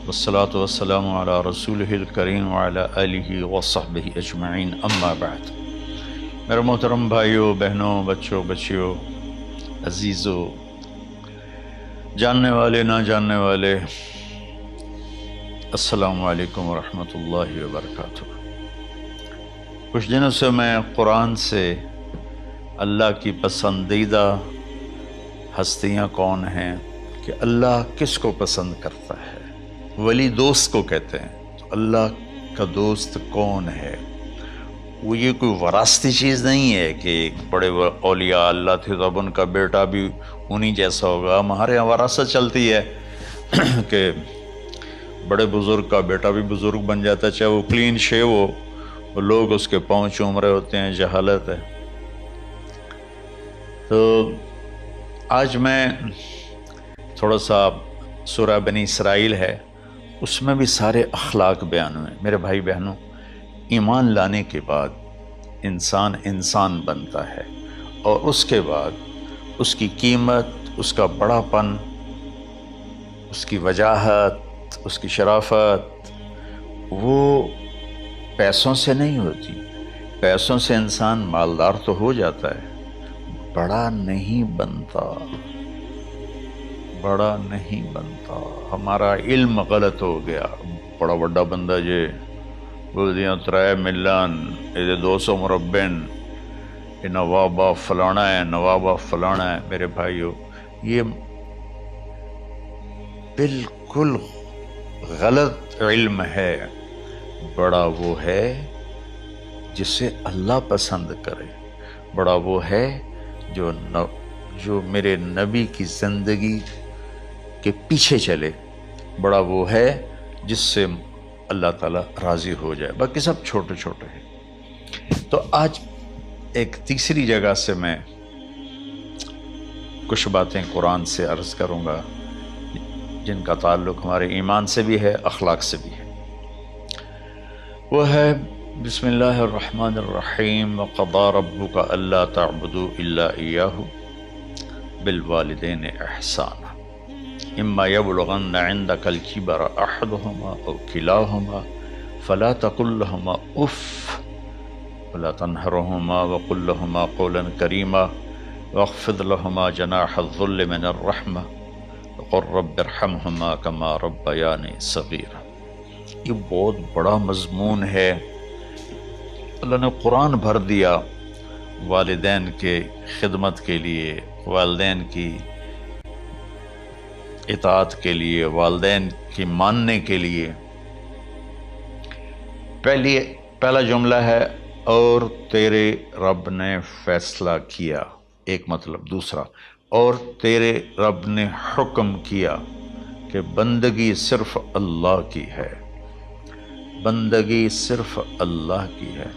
والصلاة والسلام علی رسولہ الکریم وعلی آلہ وصحبہ اجمعین، اما بعد۔ میرے محترم بھائیوں، بہنوں، بچوں، بچیوں، عزیزوں، جاننے والے، نہ جاننے والے، السلام علیکم ورحمۃ اللہ وبرکاتہ۔ کچھ دنوں سے میں قرآن سے اللہ کی پسندیدہ ہستیاں کون ہیں، کہ اللہ کس کو پسند کرتا ہے، ولی دوست کو کہتے ہیں۔ تو اللہ کا دوست کون ہے؟ وہ یہ کوئی وراثتی چیز نہیں ہے کہ ایک بڑے اولیاء اللہ تھے تو اب ان کا بیٹا بھی انہی جیسا ہوگا۔ ہمارے یہاں وراثت چلتی ہے کہ بڑے بزرگ کا بیٹا بھی بزرگ بن جاتا ہے، چاہے وہ کلین شیو ہو، وہ لوگ اس کے پاؤں چوم رہے ہوتے ہیں، جہالت ہے۔ تو آج میں تھوڑا سا سورہ بنی اسرائیل ہے، اس میں بھی سارے اخلاق بیان ہوئے۔ میرے بھائی بہنوں، ایمان لانے کے بعد انسان بنتا ہے، اور اس کے بعد اس کی قیمت، اس کا بڑا پن، اس کی وجاہت، اس کی شرافت وہ پیسوں سے نہیں ہوتی۔ پیسوں سے انسان مالدار تو ہو جاتا ہے، بڑا نہیں بنتا، بڑا نہیں بنتا۔ ہمارا علم غلط ہو گیا۔ بڑا بڑا بندہ جے بول دیا 3 ملین 200 مربع، یہ نواب فلانا ہے، نواب فلانا ہے۔ میرے بھائیو، یہ بالکل غلط علم ہے۔ بڑا وہ ہے جسے اللہ پسند کرے، بڑا وہ ہے جو میرے نبی کی زندگی کے پیچھے چلے، بڑا وہ ہے جس سے اللہ تعالیٰ راضی ہو جائے، باقی سب چھوٹے چھوٹے ہیں۔ تو آج ایک تیسری جگہ سے میں کچھ باتیں قرآن سے عرض کروں گا، جن کا تعلق ہمارے ایمان سے بھی ہے، اخلاق سے بھی ہے۔ وہ ہے بسم اللہ الرحمن الرحیم، وَقَضَىٰ رَبُّكَ أَلَّا تَعْبُدُوا إِلَّا إِيَّاهُ بِالْوَالِدَيْنِ إِحْسَانًا إِمَّا يَبْلُغَنَّ عِندَكَ الْكِبَرَ أَحَدُهُمَا أَوْ كِلَاهُمَا فَلَا تَقُل لَّهُمَا أُفٍّ وَلَا تَنْهَرْهُمَا وَقُل لَّهُمَا قَوْلًا كَرِيمًا وَاخْفِضْ لَهُمَا جَنَاحَ الذُّلِّ مِنَ الرَّحْمَةِ وَقُل رَّبِّ ارْحَمْهُمَا كَمَا رَبَّيَانِي صَغِيرًا۔ یہ بہت بڑا مضمون ہے۔ اللہ نے قرآن بھر دیا والدین کے خدمت کے لیے، والدین کی اطاعت کے لیے، والدین کی ماننے کے لیے۔ پہلا جملہ ہے اور تیرے رب نے فیصلہ کیا، ایک مطلب۔ دوسرا، اور تیرے رب نے حکم کیا کہ بندگی صرف اللہ کی ہے، بندگی صرف اللہ کی ہے۔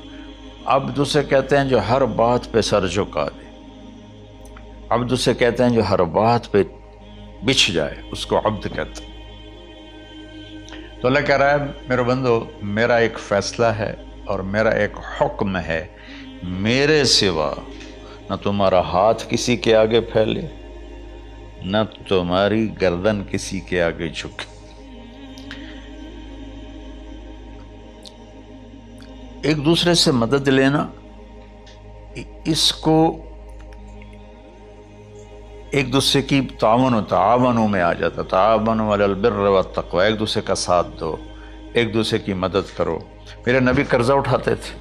عبد اسے کہتے ہیں جو ہر بات پہ سر جھکا دے، عبد اسے کہتے ہیں جو ہر بات پہ بچھ جائے، اس کو عبد کہتے ہیں۔ تو اللہ کہہ رہا ہے میرے بندو، میرا ایک فیصلہ ہے اور میرا ایک حکم ہے، میرے سوا نہ تمہارا ہاتھ کسی کے آگے پھیلے، نہ تمہاری گردن کسی کے آگے جھکے۔ ایک دوسرے سے مدد لینا، اس کو ایک دوسرے کی تعاونوں میں آ جاتا، تعاونوا علی البر والتقوی، ایک دوسرے کا ساتھ دو، ایک دوسرے کی مدد کرو۔ میرے نبی قرضہ اٹھاتے تھے۔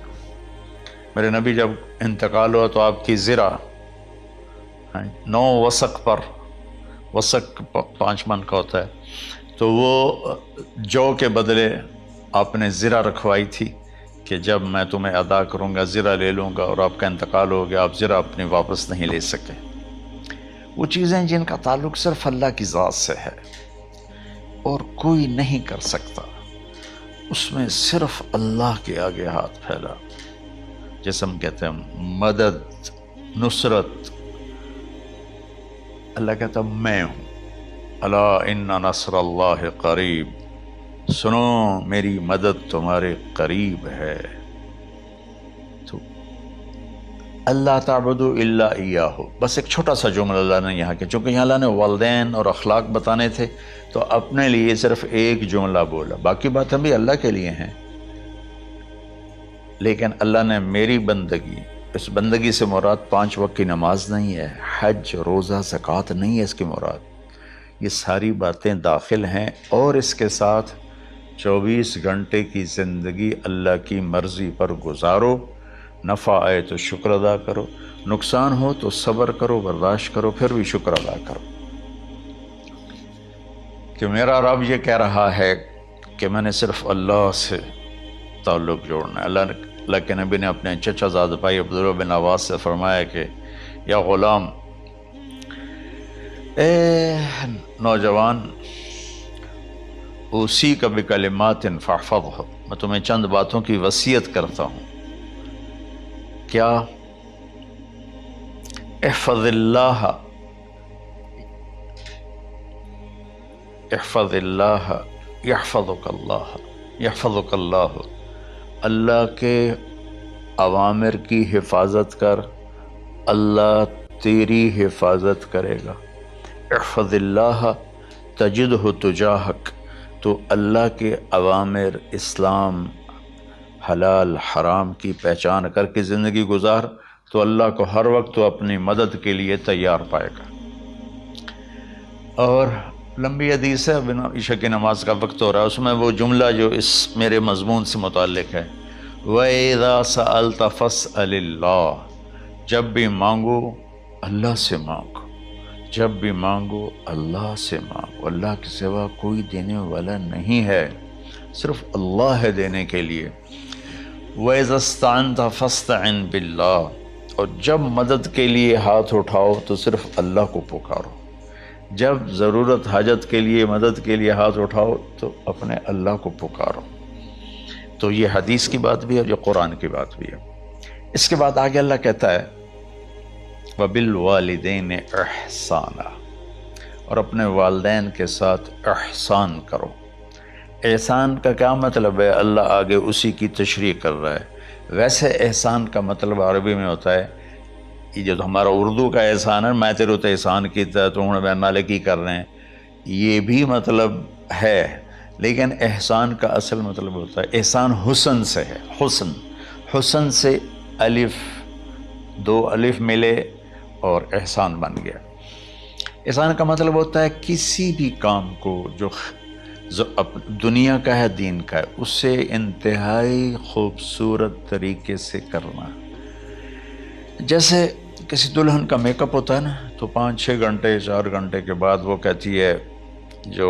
میرے نبی جب انتقال ہوا تو آپ کی زرہ 9 وسق پر، وسق 5 من کا ہوتا ہے، تو وہ جو کے بدلے آپ نے زرہ رکھوائی تھی کہ جب میں تمہیں ادا کروں گا زرہ لے لوں گا، اور آپ کا انتقال ہو گیا، آپ زرہ اپنی واپس نہیں لے سکے۔ وہ چیزیں جن کا تعلق صرف اللہ کی ذات سے ہے اور کوئی نہیں کر سکتا، اس میں صرف اللہ کے آگے ہاتھ پھیلا، جیسے ہم کہتے ہیں مدد، نصرت۔ اللہ کہتا میں ہوں، الا ان نصر اللہ قریب، سنو میری مدد تمہارے قریب ہے۔ تو اللہ تعبدوا الا ایاہ، بس ایک چھوٹا سا جملہ اللہ نے یہاں کیا، چونکہ یہاں اللہ نے والدین اور اخلاق بتانے تھے تو اپنے لیے صرف ایک جملہ بولا، باقی باتیں بھی اللہ کے لیے ہیں، لیکن اللہ نے میری بندگی، اس بندگی سے مراد 5 وقت کی نماز نہیں ہے، حج، روزہ، زکوٰۃ نہیں ہے اس کی مراد، یہ ساری باتیں داخل ہیں، اور اس کے ساتھ 24 گھنٹے کی زندگی اللہ کی مرضی پر گزارو، نفع آئے تو شکر ادا کرو، نقصان ہو تو صبر کرو، برداشت کرو، پھر بھی شکر ادا کرو، کہ میرا رب یہ کہہ رہا ہے کہ میں نے صرف اللہ سے تعلق جوڑنا ہے۔ اللہ کے نبی نے اپنے چچا زاد بھائی عبداللہ بن عباس سے فرمایا کہ یا غلام، اے نوجوان، اسی کا بکلمات فاحفظہ، میں تمہیں چند باتوں کی وصیت کرتا ہوں، کیا؟ احفظ اللہ، احفظ اللہ یحفظک اللہ، یحفظک اللہ، اللہ کے اوامر کی حفاظت کر، اللہ تیری حفاظت کرے گا۔ احفظ اللہ تجدہ تجاہک، تو اللہ کے اوامر، اسلام، حلال حرام کی پہچان کر کے زندگی گزار تو اللہ کو ہر وقت تو اپنی مدد کے لیے تیار پائے گا۔ اور لمبی حدیث ہے، عشاء کی نماز کا وقت ہو رہا ہے، اس میں وہ جملہ جو اس میرے مضمون سے متعلق ہے، وَإِذَا سَأَلْتَ فَاسْأَلِ اللَّهِ، جب بھی مانگو اللہ سے مانگو، جب بھی مانگو اللہ سے مانگو، اللہ کے سوا کوئی دینے والا نہیں ہے، صرف اللہ ہے دینے کے لیے۔ وَإِذَا اسْتَعَنْتَ فَاسْتَعِنْ بِاللَّهِ، اور جب مدد کے لیے ہاتھ اٹھاؤ تو صرف اللہ کو پکارو، جب ضرورت حاجت کے لیے، مدد کے لیے ہاتھ اٹھاؤ تو اپنے اللہ کو پکارو۔ تو یہ حدیث کی بات بھی ہے، جو قرآن کی بات بھی ہے۔ اس کے بعد آگے اللہ کہتا ہے وَبِالْوَالِدَيْنِ إِحْسَانًا، اور اپنے والدین کے ساتھ احسان کرو۔ احسان کا کیا مطلب ہے؟ اللہ آگے اسی کی تشریح کر رہا ہے۔ ویسے احسان کا مطلب عربی میں ہوتا ہے، یہ جو ہمارا اردو کا احسان ہے، میں تیرے تو احسان کیتا تو ہوں بیان نالے کی کر رہے ہیں، یہ بھی مطلب ہے، لیکن احسان کا اصل مطلب ہوتا ہے، احسان حسن سے ہے، حسن، حسن سے الف، 2 الف ملے اور احسان بن گیا۔ احسان کا مطلب ہوتا ہے کسی بھی کام کو جو دنیا کا ہے، دین کا ہے، اس سے انتہائی خوبصورت طریقے سے کرنا۔ جیسے کسی دلہن کا میک اپ ہوتا ہے نا، تو 5-6 گھنٹے 4 گھنٹے کے بعد وہ کہتی ہے، جو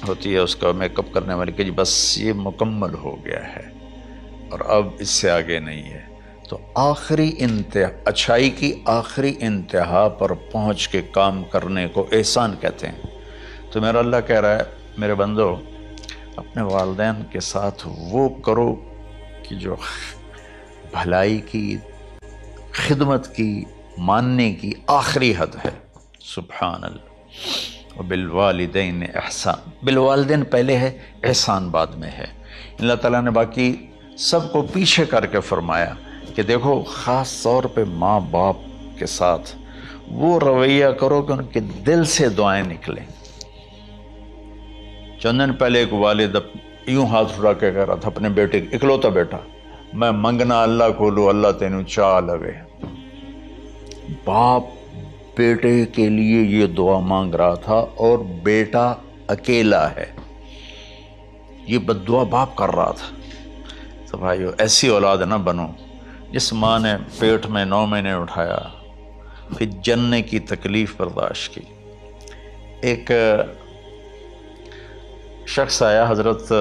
ہوتی ہے اس کا میک اپ کرنے والی، کہ جی بس یہ مکمل ہو گیا ہے اور اب اس سے آگے نہیں ہے۔ تو آخری اچھائی کی آخری انتہا پر پہنچ کے کام کرنے کو احسان کہتے ہیں۔ تو میرا اللہ کہہ رہا ہے، میرے بندو، اپنے والدین کے ساتھ وہ کرو کہ جو بھلائی کی، خدمت کی، ماننے کی آخری حد ہے۔ سبحان اللہ۔ وبالوالدین احسان، بالوالدین پہلے ہے، احسان بعد میں ہے۔ اللہ تعالیٰ نے باقی سب کو پیچھے کر کے فرمایا کہ دیکھو، خاص طور پہ ماں باپ کے ساتھ وہ رویہ کرو کہ ان کے دل سے دعائیں نکلیں۔ چند دن پہلے ایک والد یوں ہاتھ اٹھا کے کہہ رہا تھا اپنے بیٹے، اکلوتا بیٹا، میں منگنا اللہ کو لو، اللہ تینوں چاہ لگے۔ باپ بیٹے کے لیے یہ دعا مانگ رہا تھا، اور بیٹا اکیلا ہے، یہ بد دعا باپ کر رہا تھا۔ تو بھائیو، ایسی اولاد نہ بنو جس ماں نے پیٹ میں 9 مہینے اٹھایا، پھر جننے کی تکلیف برداشت کی۔ ایک شخص آیا حضرت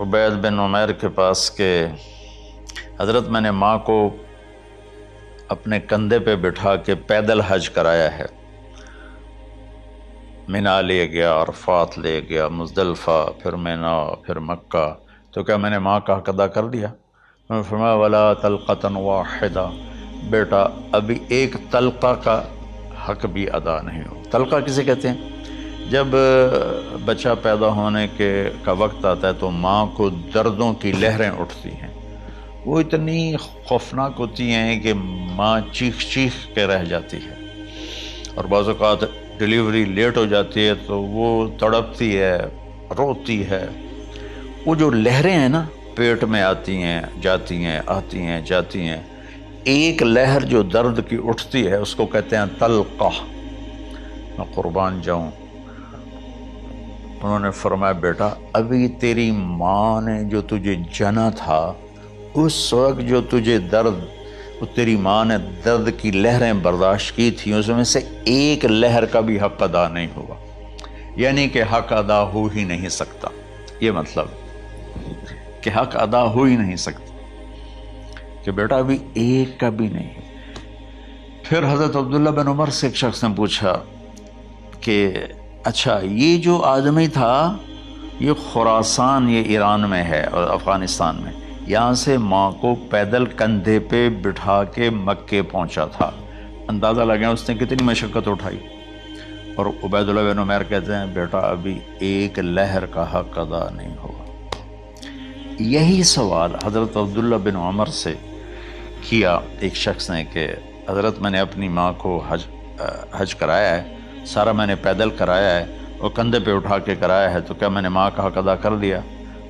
عبید بن عمیر کے پاس کہ حضرت، میں نے ماں کو اپنے کندھے پہ بٹھا کے پیدل حج کرایا ہے، مینا لے گیا، عرفات لے گیا، مزدلفہ، پھر مینا، پھر مکہ، تو کیا میں نے ماں کا حق ادا کر دیا؟ میں نے فرمایا ولا تلقۃ واحدہ، بیٹا ابھی ایک تلقہ کا حق بھی ادا نہیں ہو۔ تلقہ کسے کہتے ہیں؟ جب بچہ پیدا ہونے کا وقت آتا ہے تو ماں کو دردوں کی لہریں اٹھتی ہیں، وہ اتنی خوفناک ہوتی ہیں کہ ماں چیخ چیخ کے رہ جاتی ہے، اور بعض اوقات ڈیلیوری لیٹ ہو جاتی ہے تو وہ تڑپتی ہے، روتی ہے۔ وہ جو لہریں ہیں نا پیٹ میں آتی ہیں جاتی ہیں، آتی ہیں جاتی ہیں، ایک لہر جو درد کی اٹھتی ہے اس کو کہتے ہیں طلقہ۔ میں قربان جاؤں، انہوں نے فرمایا بیٹا ابھی تیری ماں نے جو تجھے جنا تھا اس وقت جو تجھے درد، وہ تیری ماں نے درد کی لہریں برداشت کی تھیں، اس میں سے ایک لہر کا بھی حق ادا نہیں ہوا، یعنی کہ حق ادا ہو ہی نہیں سکتا۔ یہ مطلب کہ حق ادا ہو ہی نہیں سکتا، کہ بیٹا ابھی ایک کا بھی نہیں۔ پھر حضرت عبداللہ بن عمر سے ایک شخص نے پوچھا کہ اچھا یہ جو آدمی تھا یہ خراسان، یہ ایران میں ہے اور افغانستان میں، یہاں سے ماں کو پیدل کندھے پہ بٹھا کے مکے پہنچا تھا، اندازہ لگا اس نے کتنی مشقت اٹھائی۔ اور عبید اللہ بن عمیر کہتے ہیں بیٹا ابھی ایک لہر کا حق ادا نہیں ہوا۔ یہی سوال حضرت عبداللہ بن عمر سے کیا ایک شخص نے کہ حضرت میں نے اپنی ماں کو حج کرایا ہے، سارا میں نے پیدل کرایا ہے اور کندھے پہ اٹھا کے کرایا ہے، تو کیا میں نے ماں کا حق ادا کر دیا؟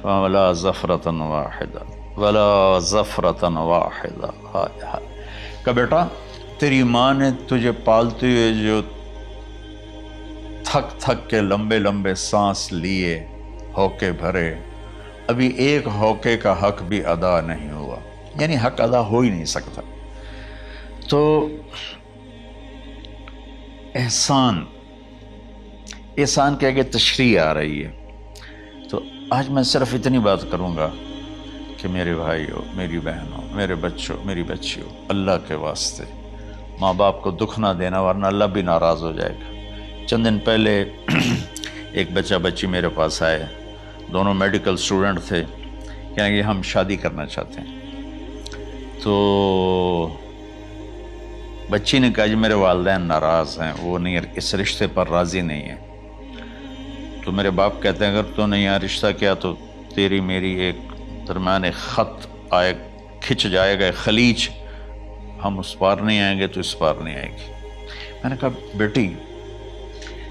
وَلَا زَفْرَةً وَاحِدَةً وَلَا زَفْرَةً وَاحِدَةً۔ کہ بیٹا تیری ماں نے تجھے پالتے ہوئے جو تھک تھک کے لمبے لمبے سانس لیے، ہوکے بھرے، ابھی ایک ہوکے کا حق بھی ادا نہیں ہوا، یعنی حق ادا ہو ہی نہیں سکتا۔ تو احسان کے آگے تشریح آ رہی ہے۔ تو آج میں صرف اتنی بات کروں گا کہ میرے بھائیو، میری بہنوں، میرے بچوں، میری بچیوں، اللہ کے واسطے ماں باپ کو دکھ نہ دینا ورنہ اللہ بھی ناراض ہو جائے گا۔ چند دن پہلے ایک بچہ بچی میرے پاس آئے، دونوں میڈیکل اسٹوڈنٹ تھے، کہیں گے ہم شادی کرنا چاہتے ہیں۔ تو بچی نے کہا جی میرے والدین ناراض ہیں، وہ نہیں، اس رشتے پر راضی نہیں ہیں۔ تو میرے باپ کہتے ہیں اگر تو نہیں آ رشتہ کیا تو تیری میری ایک درمیان ایک خط آئے، کھچ جائے گا خلیج، ہم اس پار نہیں آئیں گے تو اس پار نہیں آئے گی۔ میں نے کہا بیٹی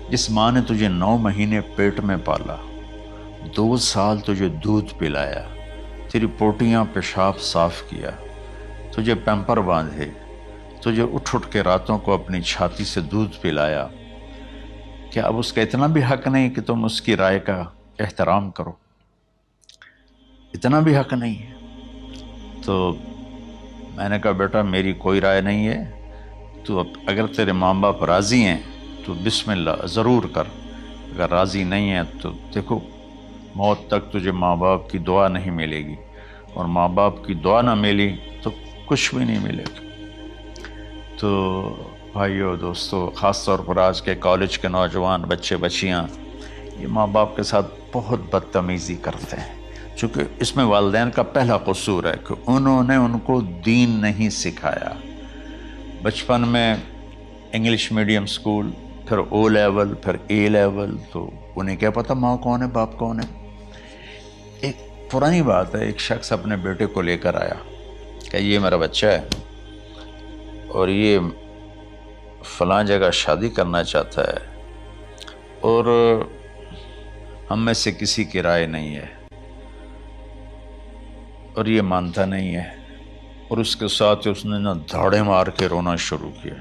جس ماں نے تجھے 9 مہینے پیٹ میں پالا، 2 سال تجھے دودھ پلایا، تیری پوٹیاں پیشاب صاف کیا، تجھے پیمپر باندھے، تجھے اٹھ اٹھ کے راتوں کو اپنی چھاتی سے دودھ پلایا، کیا اب اس کا اتنا بھی حق نہیں کہ تم اس کی رائے کا احترام کرو؟ اتنا بھی حق نہیں ہے؟ تو میں نے کہا بیٹا میری کوئی رائے نہیں ہے، تو اگر تیرے ماں باپ راضی ہیں تو بسم اللہ ضرور کر، اگر راضی نہیں ہیں تو دیکھو موت تک تجھے ماں باپ کی دعا نہیں ملے گی، اور ماں باپ کی دعا نہ ملی تو کچھ بھی نہیں ملے گا۔ تو بھائیو دوستو، خاص طور پر آج کے کالج کے نوجوان بچے بچیاں یہ ماں باپ کے ساتھ بہت بدتمیزی کرتے ہیں، چونکہ اس میں والدین کا پہلا قصور ہے کہ انہوں نے ان کو دین نہیں سکھایا۔ بچپن میں انگلش میڈیم سکول، پھر او لیول، پھر اے لیول، تو انہیں کیا پتہ ماں کون ہے باپ کون ہے۔ ایک پرانی بات ہے، ایک شخص اپنے بیٹے کو لے کر آیا کہ یہ میرا بچہ ہے اور یہ فلاں جگہ شادی کرنا چاہتا ہے اور ہم میں سے کسی کی رائے نہیں ہے اور یہ مانتا نہیں ہے، اور اس کے ساتھ اس نے دھاڑے مار کے رونا شروع کیا۔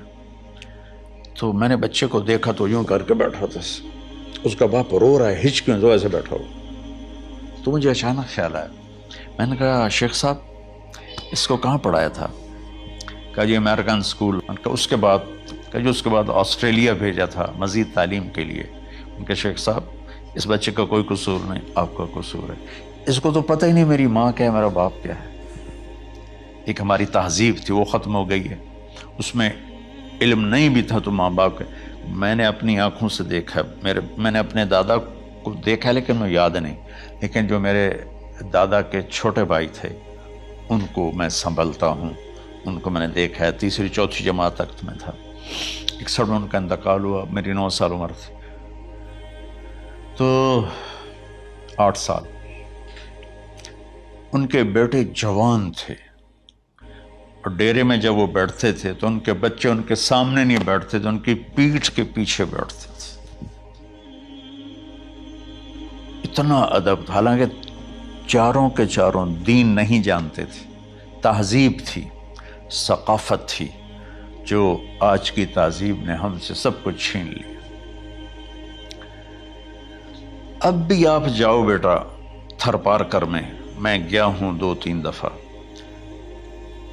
تو میں نے بچے کو دیکھا تو یوں کر کے بیٹھا تھا، اس کا باپ رو رہا ہے، ہچکیوں تو ایسے بیٹھا ہو۔ تو مجھے اچانک خیال آیا، میں نے کہا شیخ صاحب اس کو کہاں پڑھایا تھا؟ کہا جی امریکن اسکول۔ اس کے بعد آسٹریلیا بھیجا تھا مزید تعلیم کے لیے۔ ان کے شیخ صاحب اس بچے کا کوئی قصور نہیں، آپ کا قصور ہے، اس کو تو پتہ ہی نہیں میری ماں کیا ہے میرا باپ کیا ہے۔ ایک ہماری تہذیب تھی وہ ختم ہو گئی ہے، اس میں علم نہیں بھی تھا تو ماں باپ کے۔ میں نے اپنی آنکھوں سے دیکھا، میں نے اپنے دادا کو دیکھا لیکن میں یاد نہیں، لیکن جو میرے دادا کے چھوٹے بھائی تھے ان کو میں سنبھلتا ہوں، ان کو میں نے دیکھا ہے، 3ری 4تھی جماعت تک میں تھا۔ 61 میں ان کا انتقال ہوا، میری 9 سال عمر تھی، تو 8 سال۔ ان کے بیٹے جوان تھے، اور ڈیرے میں جب وہ بیٹھتے تھے تو ان کے بچے ان کے سامنے نہیں بیٹھتے تھے، ان کی پیٹھ کے پیچھے بیٹھتے تھے۔ اتنا ادب، حالانکہ چاروں کے چاروں دین نہیں جانتے تھے، تہذیب تھی، ثقافت تھی، جو آج کی تہذیب نے ہم سے سب کچھ چھین لیا۔ اب بھی آپ جاؤ بیٹا تھر پارکر میں گیا ہوں 2-3 دفعہ،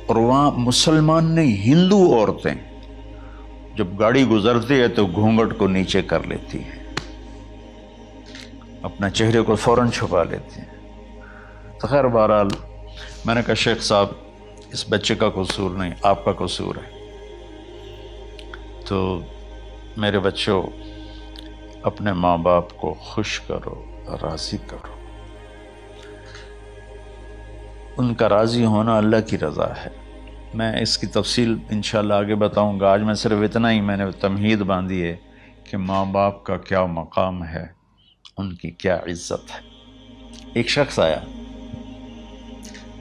اور وہاں مسلمان نہیں، ہندو عورتیں جب گاڑی گزرتی ہے تو گھونگھٹ کو نیچے کر لیتی ہیں، اپنا چہرے کو فوراً چھپا لیتی ہیں۔ تو خیر بہرحال میں نے کہا شیخ صاحب اس بچے کا قصور نہیں، آپ کا قصور ہے۔ تو میرے بچوں، اپنے ماں باپ کو خوش کرو، راضی کرو۔ ان کا راضی ہونا اللہ کی رضا ہے۔ میں اس کی تفصیل انشاءاللہ آگے بتاؤں گا، آج میں صرف اتنا ہی میں نے تمہید باندھی ہے کہ ماں باپ کا کیا مقام ہے، ان کی کیا عزت ہے۔ ایک شخص آیا،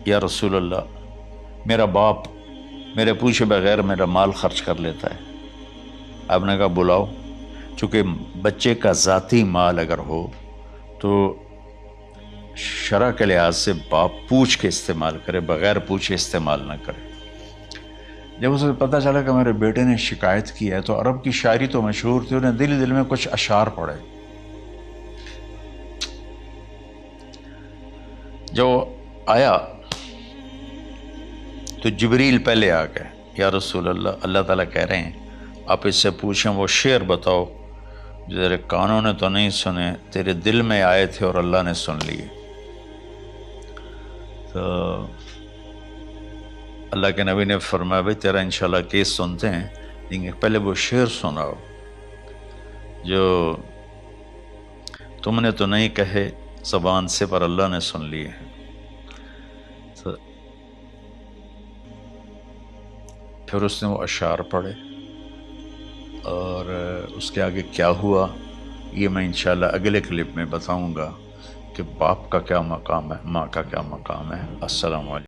یا رسول اللہ میرا باپ میرے پوچھے بغیر میرا مال خرچ کر لیتا ہے۔ آپ نے کہا بلاؤ، چونکہ بچے کا ذاتی مال اگر ہو تو شرع کے لحاظ سے باپ پوچھ کے استعمال کرے، بغیر پوچھے استعمال نہ کرے۔ جب اسے پتہ چلا کہ میرے بیٹے نے شکایت کی ہے، تو عرب کی شاعری تو مشہور تھی، انہیں دل میں کچھ اشعار پڑھے۔ جو آیا تو جبریل پہلے آ گئے، یا رسول اللہ، اللہ تعالیٰ کہہ رہے ہیں آپ اس سے پوچھیں وہ شعر بتاؤ جو تیرے کانوں نے تو نہیں سنے، تیرے دل میں آئے تھے اور اللہ نے سن لیے۔ تو اللہ کے نبی نے فرمایا بھائی تیرا انشاءاللہ کیس سنتے ہیں، لیکن پہلے وہ شعر سناؤ جو تم نے تو نہیں کہے زبان سے پر اللہ نے سن لیے ہیں۔ تو پھر اس نے وہ اشعار پڑھے، اور اس کے آگے کیا ہوا یہ میں انشاءاللہ اگلے کلپ میں بتاؤں گا کہ باپ کا کیا مقام ہے، ماں کا کیا مقام ہے۔ السلام علیکم۔